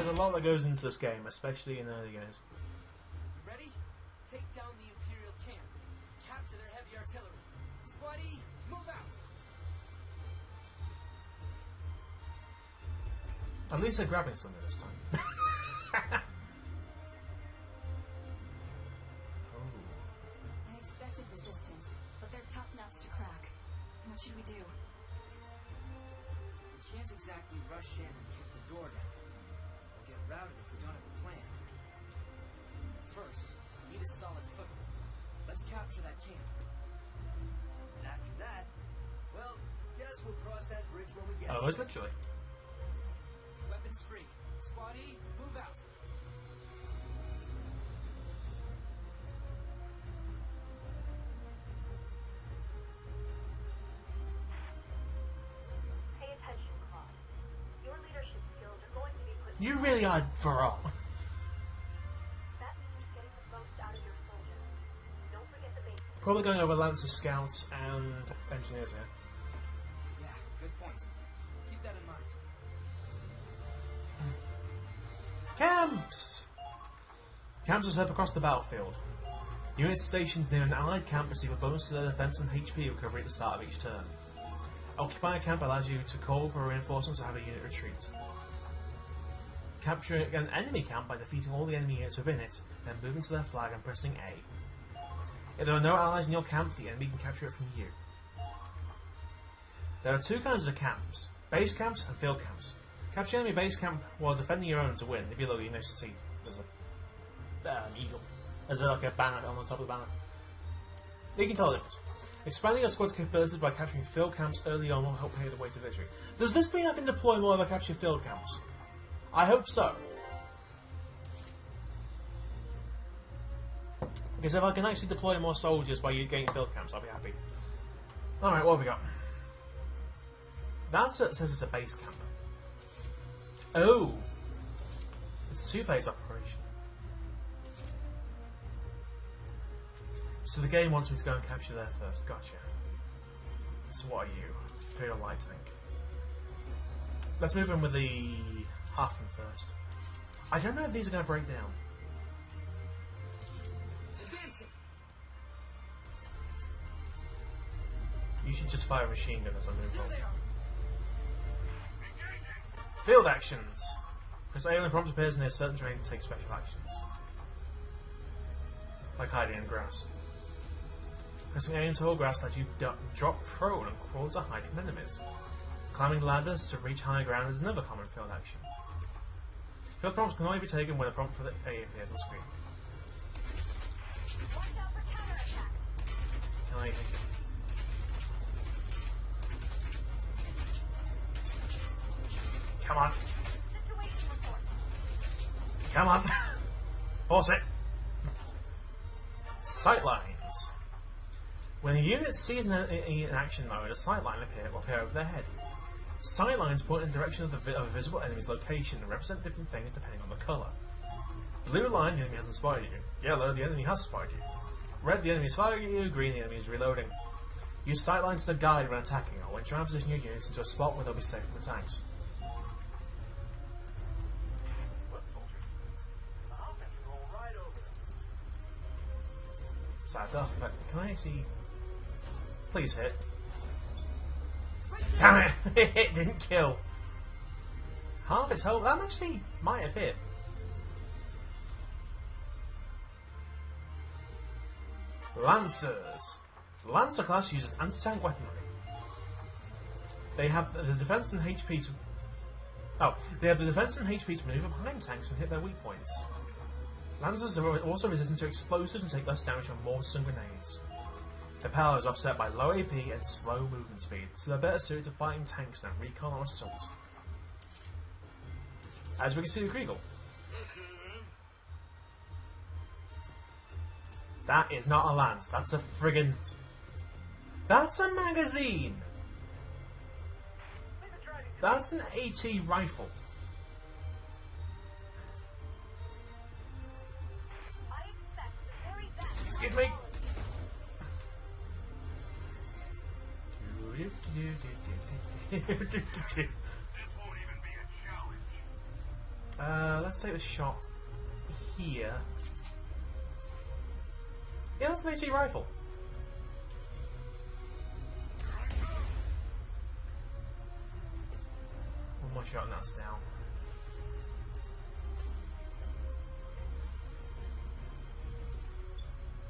there's a lot that goes into this game, especially in early games. Ready? Take down the Imperial camp. Capture their heavy artillery. Squad E, move out. At least they're grabbing something this time. I expected resistance, but they're tough nuts to crack. What should we do? We can't exactly rush in and kick the door down. We'll get routed if we don't have a plan. First, we need a solid foothold. Let's capture that camp. After that, well, guess we'll cross that bridge when we get Oh, it's literally. Weapons free. Squad E, move out. Pay attention, Claude. Your leadership skills are going to be put. You really are Varrock. That means getting the most out of your soldiers. Don't forget the basics. Probably going over Lancer scouts and engineers here. Yeah, good point. Keep that in mind. Camps! Camps are set up across the battlefield. Units stationed near an allied camp receive a bonus to their defense and HP recovery at the start of each turn. Occupying a camp allows you to call for reinforcements or have a unit retreat. Capture an enemy camp by defeating all the enemy units within it, then moving to their flag and pressing A. If there are no allies in your camp, the enemy can capture it from you. There are two kinds of camps: base camps and field camps. Capture enemy base camp while defending your own to win. If you look, you know, see there's a eagle. There's like a banner on the top of the banner. You can tell the difference. Expanding your squad's capabilities by capturing field camps early on will help pave the way to victory. Does this mean I can deploy more if I capture field camps? I hope so. Because if I can actually deploy more soldiers by you getting field camps, I'll be happy. Alright, what have we got? That says it's a base camp. Oh! It's a two-phase operation. So the game wants me to go and capture there first. Gotcha. So what are you? Imperial Light Tank. Let's move in with the Hafen first. I don't know if these are going to break down. Advancing. You should just fire a machine gun as I move Here on. they are. Field actions. Press A when the prompt appears near certain terrain to take special actions. Like hiding in grass. Pressing A into tall grass lets you drop prone and crawl to hide from enemies. Climbing ladders to reach higher ground is another common field action. Field prompts can only be taken when a prompt for the A appears on screen. Watch out for counterattack. Can I hit you? Come on. Situation report. Come on. Force it. Sightlines. When a unit sees an action mode, a sightline will appear over their head. Sightlines point in the direction of a visible enemy's location and represent different things depending on the colour. Blue line, the enemy hasn't spotted you. Yellow, the enemy has spotted you. Red, the enemy is firing at you. Green, the enemy is reloading. Use sightlines to guide when attacking, or when trying to position your units into a spot where they'll be safe from attacks. Sad enough, but can I actually... Please hit. Damn it! It didn't kill. Half its health. That actually might have hit. Lancers. The Lancer class uses anti-tank weaponry. They have the defense and HP to... Oh, they have the defense and HP to maneuver behind tanks and hit their weak points. Lancers are also resistant to explosives and take less damage from mortars and grenades. Their power is offset by low AP and slow movement speed, so they're better suited to fighting tanks than recon or assault. As we can see with Kriegel. That is not a lance, that's a friggin... That's a magazine! That's an AT rifle. I expect the very best. Excuse me. This won't even be a challenge. let's take the shot here. Yeah, that's an AT rifle. One more shot and that's down.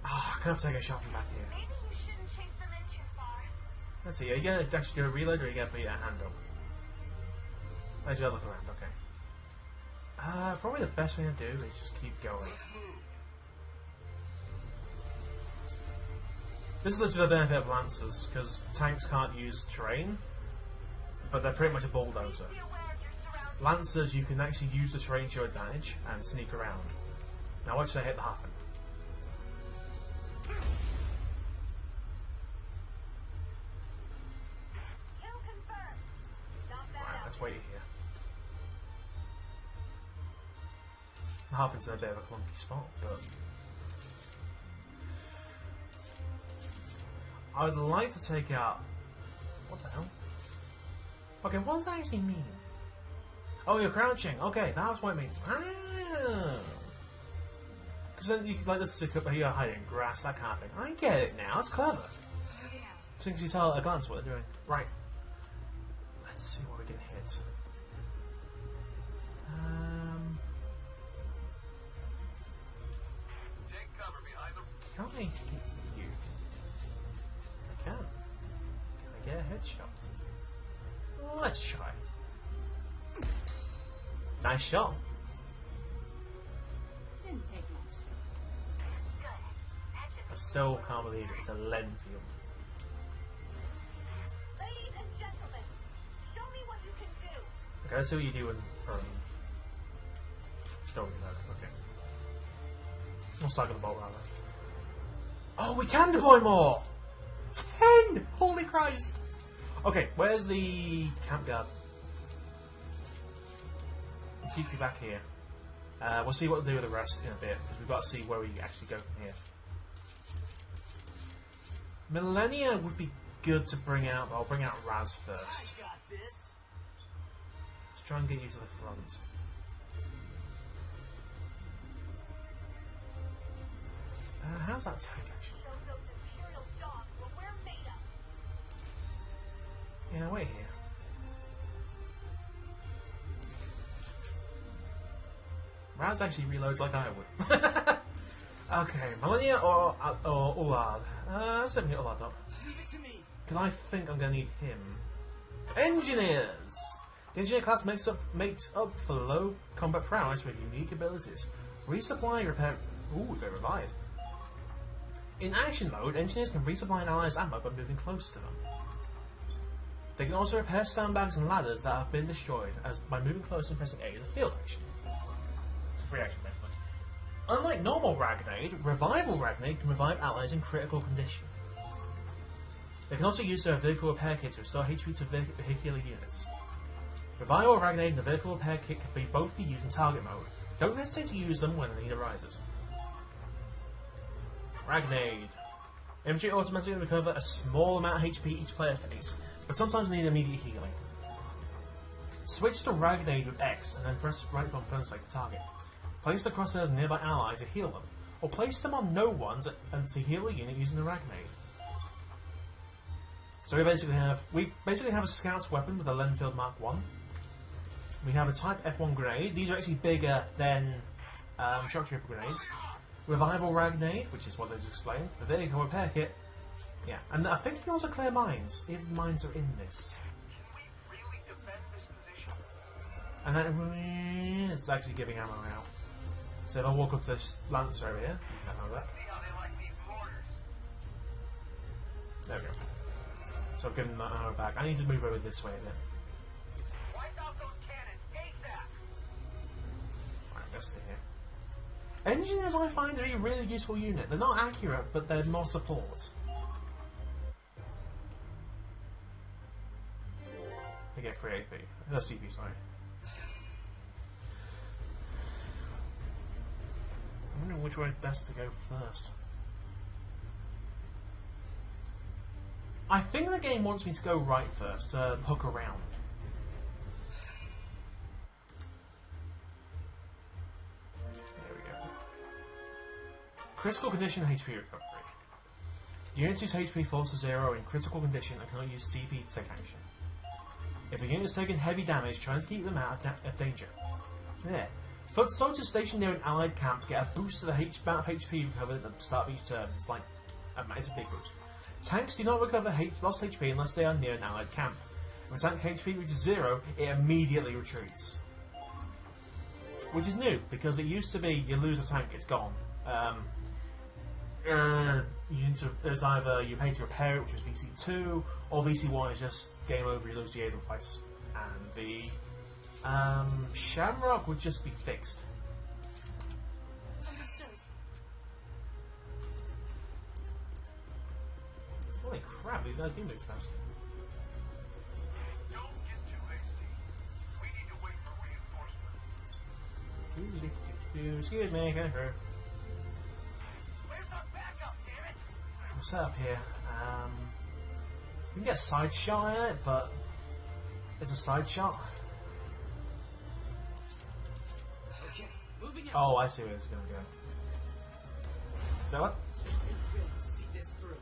Ah, I can't take a shot from back here. Maybe you shouldn't chase them in too far. Let's see, are you gonna actually do a reload or are you gonna put your hand up? Let's go look around, okay. Probably the best thing to do is just keep going. This is to the benefit of Lancers, because tanks can't use terrain, but they're pretty much a bulldozer. Be aware of your surroundings. Lancers, you can actually use the terrain to your advantage and sneak around. Now watch they hit the Hafen. Kill confirmed. Not bad. Right, let's wait here. The Hafen's in a bit of a clunky spot, but I would like to take out... What the hell? Okay, what does that actually mean? Oh, you're crouching. Okay, that's what it means. Because then you can like this stick up here, hiding in grass, that kind of thing. I get it now. It's clever. So you can tell at a glance what they're doing. Right. Let's see what we can hit. Take cover behind the... Can I hit you? I can. Can I get a headshot? Let's try. Nice shot. Didn't take much. Good. That should I still can't believe it's a Lenfield. Ladies and gentlemen, show me what you can do. Okay, let's see what you do in story mode. Okay. We'll cycle the bolt rather. Oh, we can deploy more! 10! Holy Christ! Okay, where's the camp guard? We'll keep you back here. We'll see what we'll do with the rest in a bit, because we've got to see where we actually go from here. Millennia would be good to bring out, but I'll bring out Raz first. I got this. Let's try and get you to the front. How's that tank actually? Show those Imperial dogs what we're made of. Yeah, wait here. Raz actually reloads like I would. Okay, Millennia or Ullard? Let's open Ullard up. Leave it to me. Because I think I'm going to need him. Engineers! The engineer class makes up for low combat prowess with unique abilities. Resupply, repair... Ooh, they revive. In action mode, engineers can resupply an ally's ammo by moving close to them. They can also repair sandbags and ladders that have been destroyed by moving close and pressing A as a field action. It's a free action method. Unlike normal Ragnade, Revival Ragnade can revive allies in critical condition. They can also use their vehicle repair kit to restore HP to vehicular units. Revival Ragnade and the vehicle repair kit can both be used in target mode. Don't hesitate to use them when the need arises. Ragnade. Infantry automatically recover a small amount of HP each player face, but sometimes need immediate healing. Switch to Ragnade with X and then press right bumper select the target. Place the crosshairs on a nearby ally to heal them, or place them on no ones and to heal a unit using the Ragnade. So we basically have a scout's weapon with a Lenfield Mark 1. We have a Type F1 grenade. These are actually bigger than shock trooper grenades. Revival Ragnade, which is what they just explained. The vehicle repair kit. Yeah, and I think you can also clear mines, if mines are in this. Can we really defend this position? And then it's actually giving ammo out. So if I walk up to this Lancer over here, you can have that. See how they like these mortars. There we go. So I've given that ammo back. I need to move over this way a bit. Wipe out those cannons, ASAP! Right, let's stay here. Engineers, I find, are a really useful unit. They're not accurate, but they're more support. They get free AP. CP, sorry. I wonder which way is best to go first. I think the game wants me to go right first, to hook around. Critical condition HP recovery. Unit 2's HP falls to 0 in critical condition and cannot use CP to take action. If a unit is taking heavy damage, trying to keep them out of danger. Yeah. Foot soldiers stationed near an allied camp get a boost to the amount of HP recovered at the start of each turn. It's like it's a big boost. Tanks do not recover lost HP unless they are near an allied camp. When tank HP reaches 0, it immediately retreats. Which is new, because it used to be you lose a tank, it's gone. It's either you pay to repair it, which was VC2, or VC1 is just game over, you lose the Edelweiss. And the Shamrock would just be fixed. Understood. Holy crap, these guys do move fast. Don't get too hasty. We need to wait for reinforcements. Excuse me, going through. Where's our backup, damn it? We'll set up here. We can get a side shot in it, but it's a side shot. Okay, moving out. Oh, I see where it's going to go. Is that what? We'll see this through.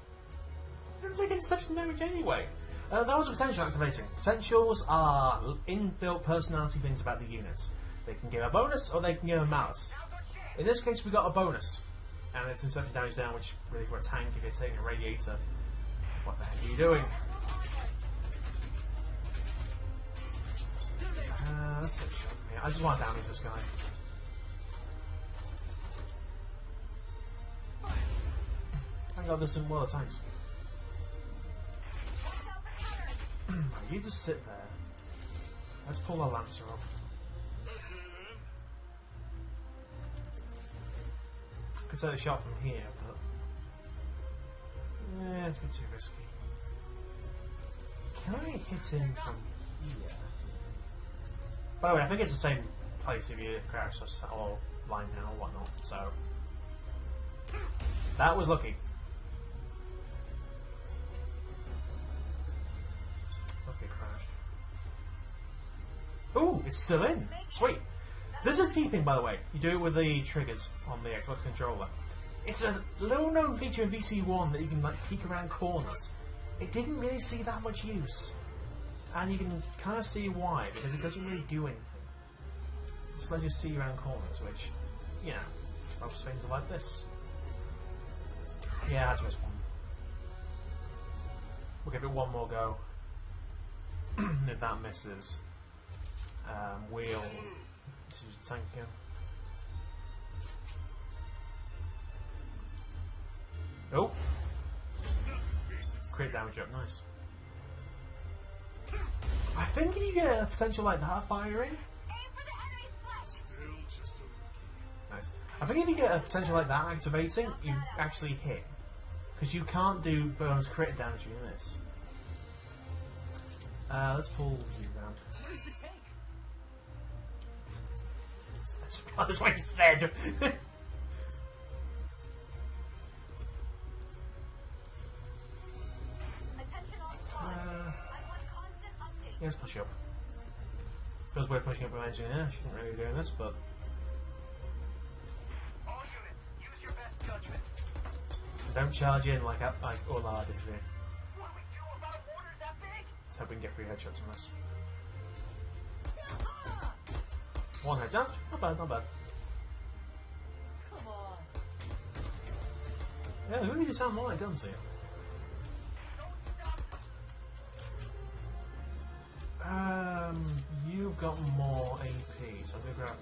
They're taking interception damage anyway. That was a potential activating. Potentials are inbuilt personality things about the units. They can give a bonus or they can give a malus. In this case, we got a bonus, and it's interception damage down, which really for a tank, if you're taking a radiator, what the heck are you doing? Let's take a shot from here. I just want to damage this guy. Thank God there's some well of tanks. You just sit there. Let's pull our Lancer off. Could take a shot from here, but it's a bit too risky. Can I hit him from here? By the way, I think it's the same place if you crash or line down or whatnot, so that was lucky. Let's get crashed. Ooh, it's still in. Sweet. This is peeping, by the way. You do it with the triggers on the Xbox controller. It's a little known feature in VC1 that you can like peek around corners. It didn't really see that much use. And you can kind of see why, because it doesn't really do anything. It just lets you see around corners, which, you know, most things are like this. Yeah, that's this one. We'll give it one more go. If that misses, we'll use the tank again. Oh! Crit damage up, nice. I think if you get a potential like that firing. Nice. I think if you get a potential like that activating, you actually hit. Because you can't do bonus crit damage in this. Let's pull you around. Where's the tank? That's what you said! Attention all squad. I want constant updates. Yeah, let's push up. Feels weird pushing up an engineer. I shouldn't really be doing this, but All units, use your best judgment. don't charge in like Ola did here. What do we do about a mortar that big? Let's hope we can get 3 headshots on this. 1 head chance? Not bad, not bad. Come on. Yeah, they really do sound more like guns here. You've got more AP, so I'm gonna grab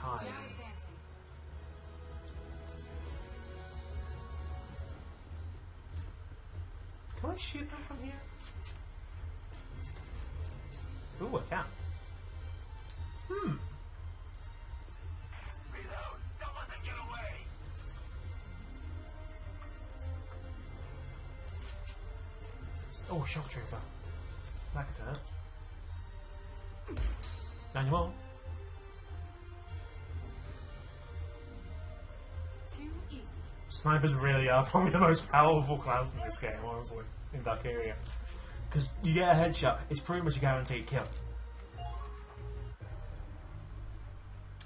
Kai. Now advancing. Can I shoot them from here? Ooh, I can. Reload. Don't let them get away. Oh, shock trooper. That could hurt. Down you more. Too easy. Snipers really are probably the most powerful class in this game, honestly, in Valkyria. Because you get a headshot, it's pretty much a guaranteed kill.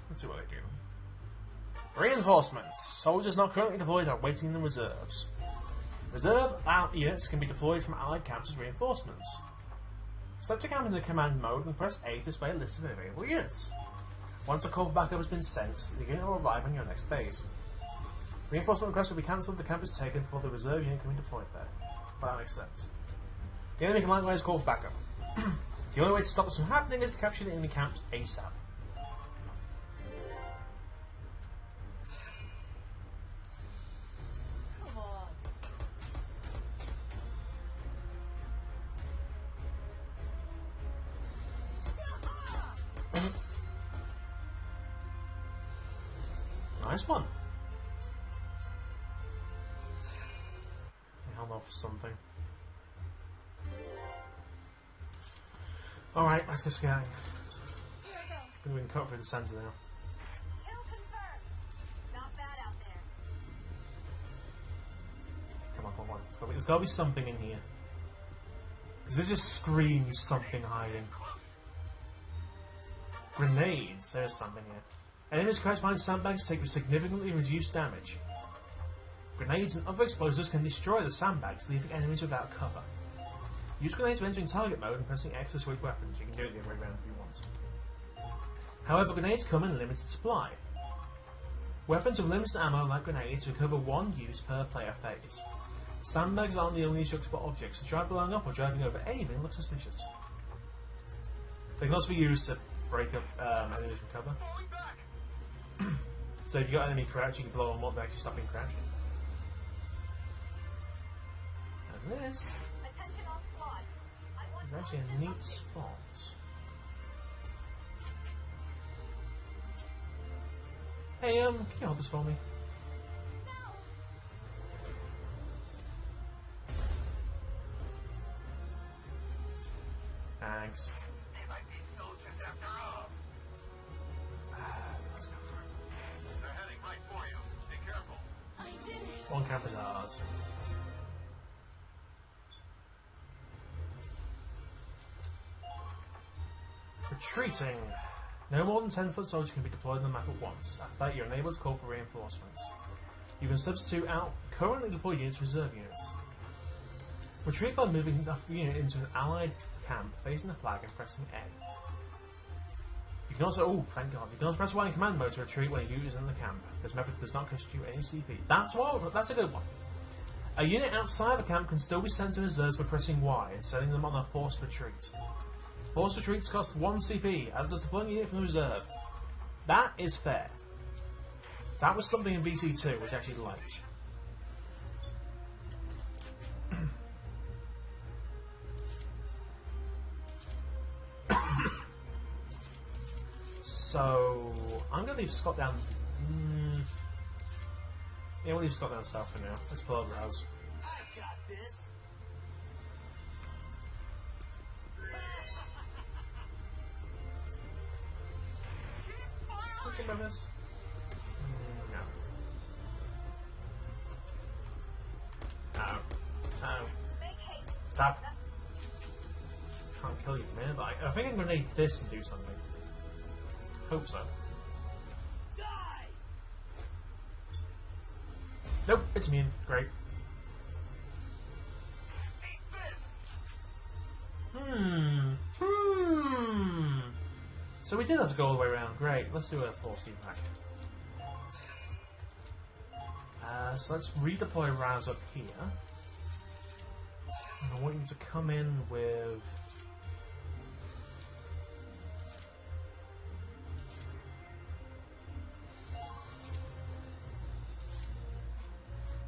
Let's see what they do. Reinforcements. Soldiers not currently deployed are waiting in the reserves. Reserve units can be deployed from allied camps as reinforcements. Select a camp in the command mode and press A to display a list of available units. Once a call for backup has been sent, the unit will arrive on your next phase. Reinforcement requests will be cancelled if the camp is taken for the reserve unit can be deployed there. Well, that makes sense. The enemy can likewise call for backup. The only way to stop this from happening is to capture the enemy camps ASAP. Come on. Nice one. Held off for something. Alright, let's go scouting. Here we go. I think we can cut through the centre now. Kill confirmed. Not bad out there. Come on, come on. There's got to be something in here. Because it just screams something hiding. Grenades. There's something here. Enemies crouched behind sandbags take significantly reduced damage. Grenades and other explosives can destroy the sandbags, leaving enemies without cover. Use grenades when entering target mode and pressing X to switch weapons. You can do it the other way around if you want. However, grenades come in limited supply. Weapons with limited ammo, like grenades, recover one use per player phase. Sandbags aren't the only destructible objects, so try blowing up or driving over anything looks suspicious. They can also be used to break up enemies from cover. So if you've got enemy crouch, you can blow them up, they actually stop being crouching. And this Attention all squad. I want is actually a neat spot. Hey, can you hold this for me? Thanks. They might be soldiers after all. Let's go for it. They're heading right for you. Be careful. I did it! One camp is ours. Retreating. No more than 10-foot soldiers can be deployed on the map at once. After that, you're unable to call for reinforcements. You can substitute out currently deployed units for reserve units. Retreat by moving the unit into an allied camp facing the flag and pressing A. You can also, oh, thank God, you can also press Y in command mode to retreat when a unit is in the camp. This method does not cost you any CP. That's a good one. A unit outside the camp can still be sent to reserves by pressing Y and setting them on a forced retreat. Forced retreats cost 1 CP, as does deploying a unit from the reserve. That is fair. That was something in VC2 which I actually liked. So, I'm going to leave Scott down. Yeah, we'll leave Scott down south for now. Let's pull over ours. I got this. What do you remember this? No. No. No. Make haste. Stop. Can't kill you, man. But I think I'm going to need this and do something. Hope so. Die! Nope, it's immune. Great. So we did have to go all the way around. Great. Let's do a forced impact. So let's redeploy Raz up here. And I want you to come in with...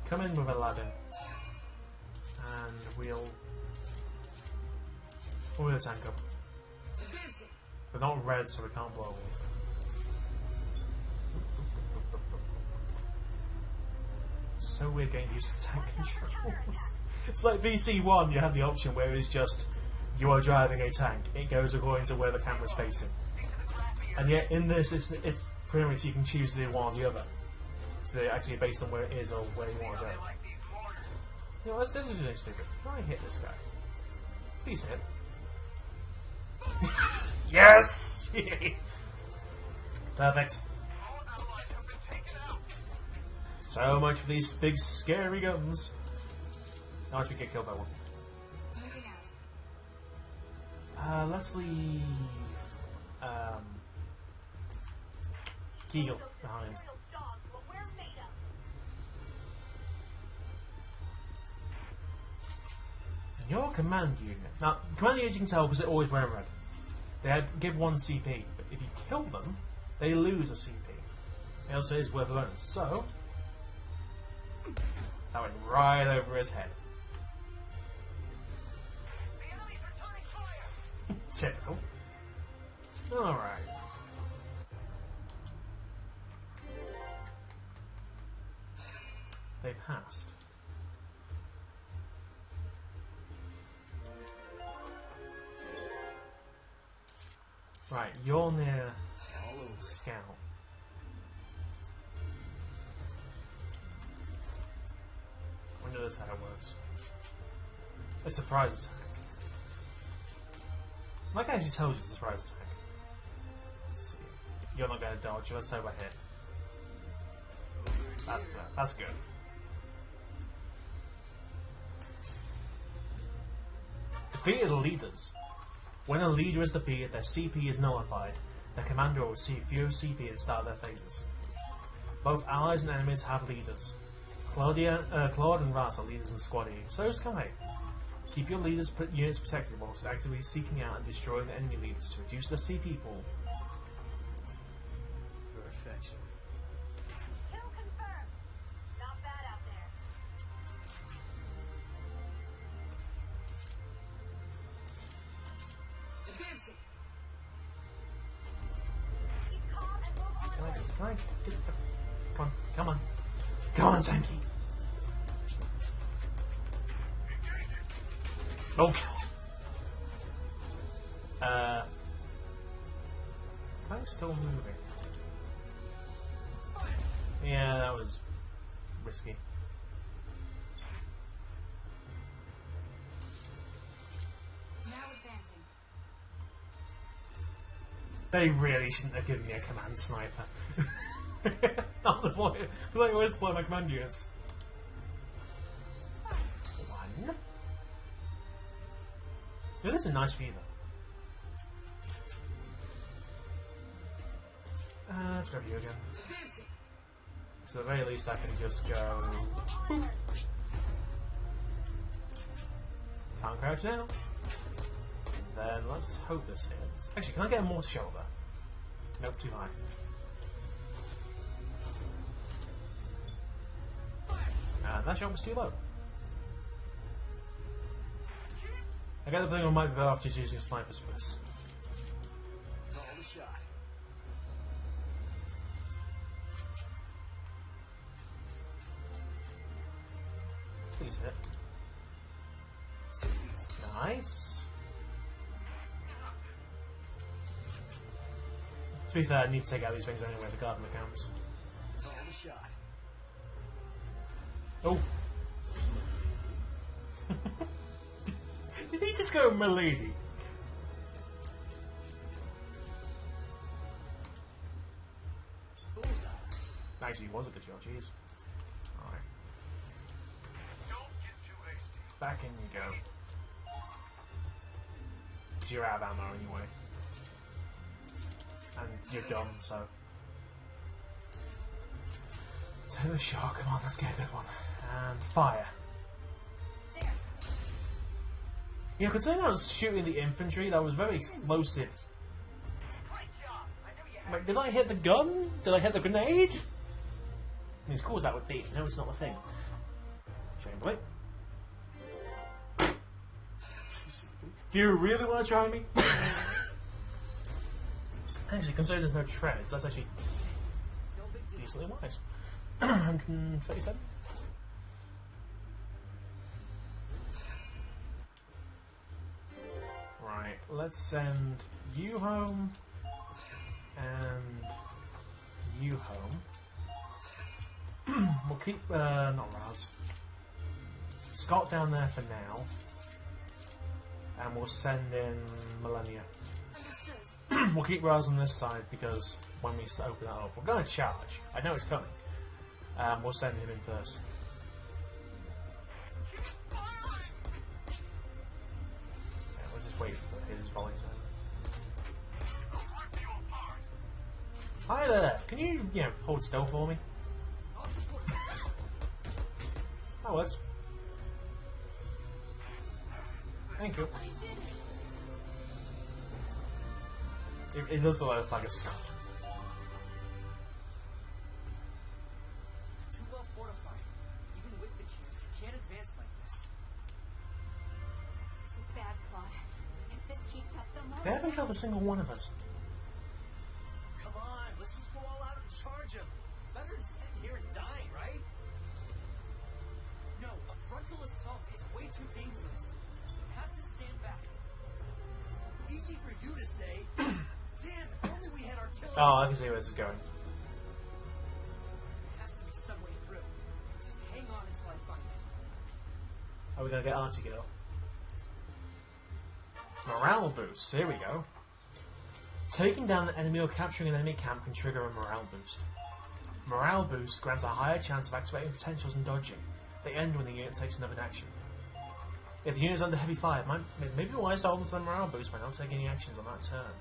Come in with Aladdin. And we'll tank up. Advancing. They're not red, so we can't blow them. So we're getting used to tank controls. It's like VC1, you have the option where it's just you are driving a tank. It goes according to where the camera's facing. And yet in this, it's pretty much you can choose to do one or the other. So they're actually based on where it is or where you want to go. You know, this is really stupid. Can I hit this guy? Please hit. Yes! Perfect. All allies have been taken out. So much for these big scary guns. Now I should get killed by one. Moving out. Let's leave Kegel behind. Imperial dogs, what we're made of. Your command unit. Now, command units you can tell because they're always wearing red. They give 1 CP, but if you kill them, they lose a CP. It also is worth learning. So, that went right over his head. The enemies are turning fire! Typical. Alright. They passed. Right, you're near Scout. I wonder this how it works. A surprise attack. Like actually tells you it's a surprise attack. Let's see. You're not going to dodge, let's say we're hit. That's good. That's good. Defeated leaders. When a leader is defeated, their CP is nullified. Their commander will receive fewer CP at the start of their phases. Both allies and enemies have leaders. Claude and Raz are leaders in Squad E, so is Kai. Keep your leaders' units protected whilst actively seeking out and destroying the enemy leaders to reduce their CP pool. Perfection. Kill confirmed. Not bad out there. Advancing. Keep calm and move onward. Come on, come on. Come on, Sankey. Okay. Tank's still moving. Yeah, that was risky. Now advancing. They really shouldn't have given me a command sniper. Not the point. Because I always deploy my command units. One. It is a nice view though. Let's grab you again. Advancing. So at the very least I can just go... Boop. Time crouch now. Then let's hope this hits. Actually, can I get a mortar shell there? Nope, too high. And that shot was too low. I get the feeling I might be better off just using snipers for this. Call the shot. Please hit. Nice. To be fair, I need to take out these things anyway to guard them accounts. Call the shot. Oh. Did he just go milady? Bullseye. Actually, he was a good shot, jeez. Alright. Don't get too hasty. Back in you go. 'Cause you're out of ammo anyway. And you're dumb, so. Take the shot, come on, let's get a good one. And fire. You know, considering I was shooting the infantry, that was very explosive. Great job. I knew you had Wait, did I hit the gun? Did I hit the grenade? I mean, of course that would be. No, it's not a thing. Shame, boy. Do you really want to try me? Actually, considering there's no treads, that's actually No big deal. decently wise. 137. Right, let's send you home and you home. We'll keep not Raz. Scott down there for now. And we'll send in Millennia. Understood. We'll keep Raz on this side because when we open that up, we're going to charge. I know it's coming. We'll send him in first. Yeah, we'll just wait for his volley turn. Hi there! Can you know, hold still for me? That works. Thank you. It does look like a skull. Too well fortified. Even with the camp, you can't advance like this. This is bad, Claude. If this keeps up, they'll know They haven't killed a single one of us. Come on, let's just go all out and charge him. Better than sitting here and dying, right? No, a frontal assault is way too dangerous. You have to stand back. Easy for you to say. Damn, if only we had artillery. Oh, I can see where this is going. There has to be some way through. Just hang on until I find it. Are we going to get Archie Girl? Morale boost. Here we go. Taking down an enemy or capturing an enemy camp can trigger a morale boost. Morale boost grants a higher chance of activating potentials and dodging. They end when the unit takes another action. If the unit is under heavy fire, it may be wise to hold on to the morale boost by not taking any actions on that turn.